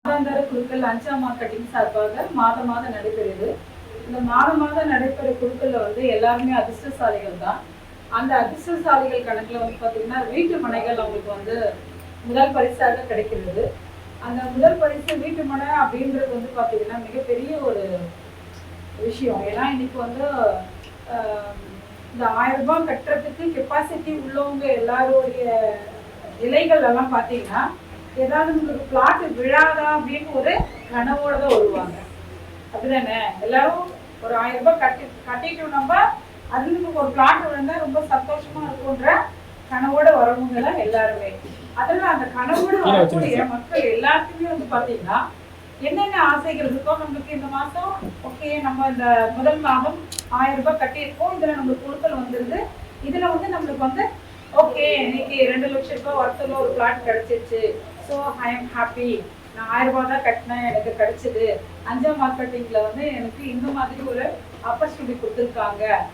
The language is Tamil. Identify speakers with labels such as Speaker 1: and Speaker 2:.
Speaker 1: மாதாந்திர குழுக்கள் அஞ்சாம் மார்க்கெட்டிங் சார்பாக மாதம் நடைபெறுது. இந்த மாதம் நடைபெற குழுக்கள்ல வந்து எல்லாருமே அதிர்ஷ்டசாலிகள் தான். அந்த அதிர்ஷ்டசாலிகள் கணக்குல வந்து பாத்தீங்கன்னா வீட்டு மனைகள் அவங்களுக்கு வந்து முதல் பரிசாக கிடைக்கிறது. அந்த முதல் பரிசு வீட்டு மனை அப்படின்றது வந்து பாத்தீங்கன்னா மிகப்பெரிய ஒரு விஷயம். ஏன்னா இன்னைக்கு வந்து இந்த 1000 ரூபாய் கட்டுறதுக்கு கெப்பாசிட்டி உள்ளவங்க எல்லாருடைய நிலைகள் எல்லாம் பாத்தீங்கன்னா ஏதாவது ஒரு பிளாட் விழாதா அப்படின்னு ஒரு கனவோட தான் வருவாங்க. அப்படிதானே? எல்லாரும் ஒரு 1000 ரூபாய் கட்டிட்டு நம்ம அதுல ஒரு பிளாட் விழுந்தா ரொம்ப சந்தோஷமா இருக்குன்ற கனவோட வரவங்க தான் எல்லாருமே. அதனால அந்த கனவோட வரக்கூடிய மக்கள் எல்லாருக்குமே வந்து பாத்தீங்கன்னா என்னென்ன ஆசைகள் இருக்கோ, நம்மளுக்கு இந்த மாசம் ஓகே நம்ம இந்த முதல் மாதம் 1000 ரூபாய் கட்டியிருக்கோம், இதுல நம்மளுக்கு குழுக்கள் வந்துருது, இதுல வந்து நம்மளுக்கு வந்து ஓகே இன்னைக்கு 2 லட்சம் ரூபாய் வருஷத்துல ஒரு பிளாட் கிடைச்சிருச்சு, ஸோ ஐ எம் ஹாப்பி, நான் 1000 ரூபாய் தான் கட்டினேன் எனக்கு கிடைச்சது, அஞ்சாம் மார்க்கெட்டிங்ல வந்து எனக்கு இந்த மாதிரி ஒரு ஆப்பர்ச்சுனிட்டி கொடுத்துருக்காங்க